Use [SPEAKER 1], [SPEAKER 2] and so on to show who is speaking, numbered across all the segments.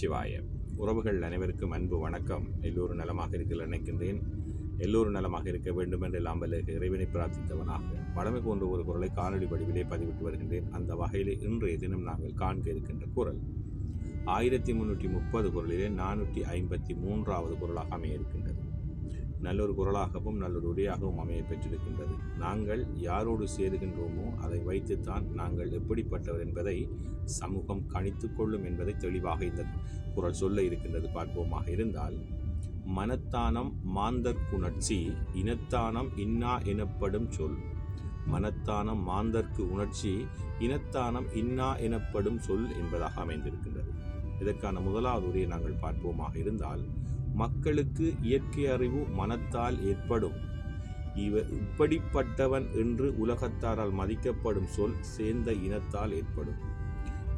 [SPEAKER 1] சிவாய. உறவுகள் அனைவருக்கும் அன்பு வணக்கம். எல்லோரும் நலமாக இருக்க நினைக்கின்றேன். எல்லோரும் நலமாக இருக்க வேண்டும் என்று எல்லாம் வல்ல இறைவனை பிரார்த்தித்தவனாக வழமை போன்ற ஒரு குரலை காணொலி வடிவிலே பதிவிட்டு வருகின்றேன். அந்த வகையிலே இன்றைய தினம் நாங்கள் காண்க இருக்கின்ற குரல் 1330 குரலிலே 453வது குரலாக அமைய இருக்கின்றது. நல்லொரு குரலாகவும் நல்லொரு உரையாகவும் அமைய பெற்றிருக்கின்றது. நாங்கள் யாரோடு சேருகின்றோமோ அதை வைத்துத்தான் நாங்கள் எப்படிப்பட்டவர் என்பதை சமூகம் கணித்து கொள்ளும் என்பதை தெளிவாக இந்த குரல் சொல்ல இருக்கின்றது. பார்ப்போமாக இருந்தால், மனத்தானம் மாந்தர்க்குணர்ச்சி இனத்தானம் இன்னா எனப்படும் சொல். மனத்தானம் மாந்தர்க்கு உணர்ச்சி இனத்தானம் இன்னா எனப்படும் சொல் என்பதாக அமைந்திருக்கின்றது. இதற்கான முதலாவது உரையை நாங்கள் பார்ப்போமாக இருந்தால், மக்களுக்கு இயற்கை அறிவு மனத்தால் ஏற்படும். இப்படிப்பட்டவன் என்று உலகத்தாரால் மதிக்கப்படும் சொல் சேர்ந்த இனத்தால் ஏற்படும்.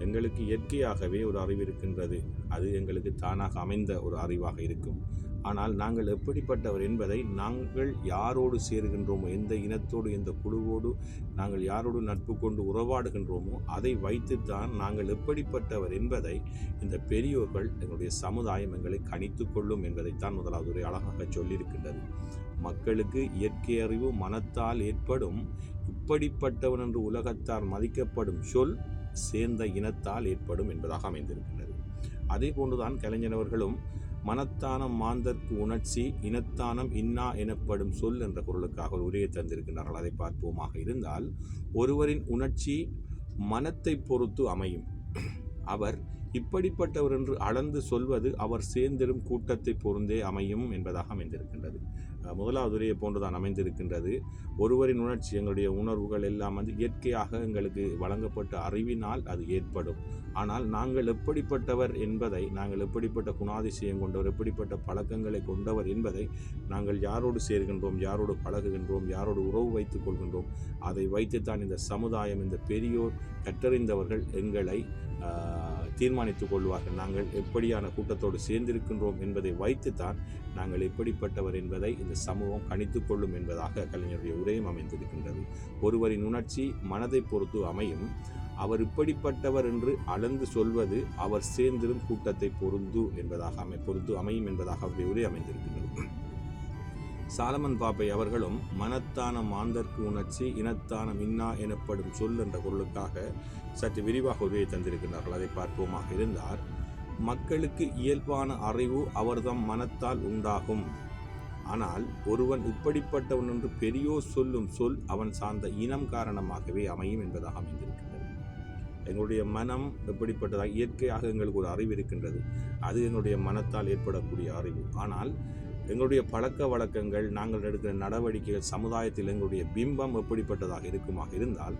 [SPEAKER 1] எங்களுக்கு இயற்கையாகவே ஒரு அறிவு இருக்கின்றது. அது எங்களுக்கு தானாக அமைந்த ஒரு அறிவாக இருக்கும். ஆனால் நாங்கள் எப்படிப்பட்டவர் என்பதை நாங்கள் யாரோடு சேருகின்றோமோ, எந்த இனத்தோடு எந்த குழுவோடு நாங்கள் யாரோடு நட்பு கொண்டு உறவாடுகின்றோமோ அதை வைத்துத்தான் நாங்கள் எப்படிப்பட்டவர் என்பதை இந்த பெரியோர்கள் எங்களுடைய சமுதாயம் எங்களை கணித்து கொள்ளும் என்பதைத்தான் முதலாவது உரை அழகாக சொல்லியிருக்கின்றது. மக்களுக்கு இயற்கை அறிவு மனத்தால் ஏற்படும். இப்படிப்பட்டவன் என்று உலகத்தார் மதிக்கப்படும் சொல் சேர்ந்த இனத்தால் ஏற்படும் என்பதாக அமைந்திருக்கின்றது. அதே போன்றுதான் கலைஞரவர்களும் மனத்தானம் மாந்தர்க்கு உணர்ச்சி இனத்தானம் இன்னா எனப்படும் சொல் என்ற குரலுக்காக ஒரு உரையை தந்திருக்கின்றார்கள். அதை பார்ப்போமாக இருந்தால், ஒருவரின் உணர்ச்சி மனத்தை பொறுத்து அமையும். அவர் இப்படிப்பட்டவர் என்று அளந்து சொல்வது அவர் சேர்ந்திடும் கூட்டத்தை பொருந்தே அமையும் என்பதாக அமைந்திருக்கின்றது. முதலாவது உரையை போன்றுதான் அமைந்திருக்கின்றது. ஒருவரின் உணர்ச்சி, எங்களுடைய உணர்வுகள் எல்லாம் இயற்கையாக எங்களுக்கு வழங்கப்பட்ட அறிவினால் அது ஏற்படும். ஆனால் நாங்கள் எப்படிப்பட்டவர் என்பதை, நாங்கள் எப்படிப்பட்ட குணாதிசயம் கொண்டவர், எப்படிப்பட்ட பழக்கங்களை கொண்டவர் என்பதை நாங்கள் யாரோடு சேர்கின்றோம், யாரோடு பழகுகின்றோம், யாரோடு உறவு வைத்துக் கொள்கின்றோம், அதை வைத்துத்தான் இந்த சமுதாயம், இந்த பெரியோர் கற்றறிந்தவர்கள் எங்களை தீர்மானித்துக் கொள்வார்கள். நாங்கள் எப்படியான கூட்டத்தோடு சேர்ந்திருக்கின்றோம் என்பதை வைத்துத்தான் நாங்கள் எப்படிப்பட்டவர் என்பதை இந்த சமூகம் கணித்து கொள்ளும் என்பதாக கலைஞருடைய உரையும் அமைந்திருக்கின்றது. ஒருவரின் உணர்ச்சி மனதை பொறுத்து அமையும். அவர் இப்படிப்பட்டவர் என்று அளந்து சொல்வது அவர் சேர்ந்திடும் கூட்டத்தை பொறுத்து அமையும் என்பதாக அவருடைய உரை அமைந்திருக்கின்றது. சாலமன் பாப்பை அவர்களும் மனத்தானம் மாந்தர்க்கு உணர்ச்சி இனத்தானம் இன்னா எனப்படும் சொல் என்ற குரலுக்காக சற்று விரிவாக உரையை தந்திருக்கிறார்கள். அதை பார்ப்போமாக இருந்தார், மக்களுக்கு இயல்பான அறிவு அவர்தம் மனத்தால் உண்டாகும். ஆனால் ஒருவன் இப்படிப்பட்டவன் என்று பெரியோர் சொல்லும் சொல் அவன் சார்ந்த இனம் காரணமாகவே அமையும் என்பதாக அமைந்திருக்கின்றது. எங்களுடைய மனம் எப்படிப்பட்டதாக இயற்கையாக எங்களுக்கு ஒரு அறிவு இருக்கின்றது. அது எங்களுடைய மனத்தால் ஏற்படக்கூடிய அறிவு. ஆனால் எங்களுடைய பழக்க வழக்கங்கள், நாங்கள் எடுக்கிற நடவடிக்கைகள், சமுதாயத்தில் எங்களுடைய பிம்பம் எப்படிப்பட்டதாக இருக்குமாக இருந்தால்,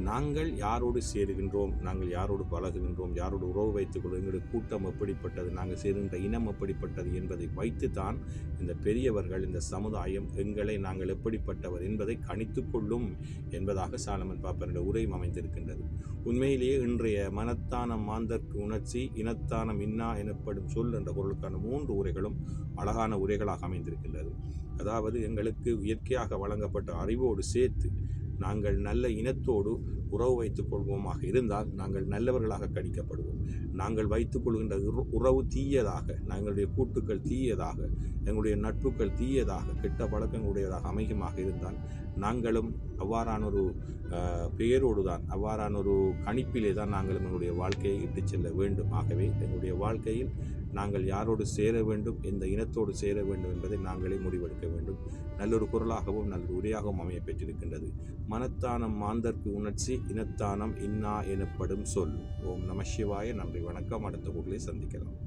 [SPEAKER 1] நாங்கள் யாரோடு சேருகின்றோம், நாங்கள் யாரோடு பழகுகின்றோம், யாரோடு உறவு வைத்துக் கொள்ளும், எங்களுடைய கூட்டம் எப்படிப்பட்டது, நாங்கள் சேருகின்ற இனம் எப்படிப்பட்டது என்பதை வைத்துத்தான் இந்த பெரியவர்கள், இந்த சமுதாயம் எங்களை நாங்கள் எப்படிப்பட்டவர் என்பதை கணித்து கொள்ளும் என்பதாக சாலமன் பாப்பனுடைய உரையும் அமைந்திருக்கின்றது. உண்மையிலேயே இன்றைய மனத்தானம் மாந்தர்க்கு உணர்ச்சி இனத்தானம் இன்னா எனப்படும் சொல் என்ற பொருளுக்கான 3 உரைகளும் அழகான உரைகளாக அமைந்திருக்கின்றது. அதாவது, எங்களுக்கு இயற்கையாக வழங்கப்பட்ட அறிவோடு சேர்த்து நாங்கள் நல்ல இனத்தோடு உறவு வைத்துக் கொள்வோமாக இருந்தால் நாங்கள் நல்லவர்களாக கணிக்கப்படுவோம். நாங்கள் வைத்துக் கொள்கின்ற உறவு தீயதாக, எங்களுடைய கூட்டுக்கள் தீயதாக, எங்களுடைய நட்புகள் தீயதாக, கெட்ட பழக்கங்களுடையதாக அமையுமாக இருந்தால் நாங்களும் அவ்வாறான ஒரு பெயரோடு தான், அவ்வாறான ஒரு கணிப்பிலே தான் நாங்களும் எங்களுடைய வாழ்க்கையை இட்டு செல்ல வேண்டும். ஆகவே எங்களுடைய வாழ்க்கையில் நாங்கள் யாரோடு சேர வேண்டும், எந்த இனத்தோடு சேர வேண்டும் என்பதை நாங்களே முடிவெடுக்க வேண்டும். நல்லொரு குரலாகவும் நல்லொரு உரையாகவும் அமைய பெற்றிருக்கின்றது. மனத்தானம் மாந்தர்க்கு உணர்ச்சி இனத்தானம் இன்னா எனப்படும் சொல். ஓம் நம சிவாய. நன்றி, வணக்கம். அடுத்த குரலை சந்திக்கலாம்.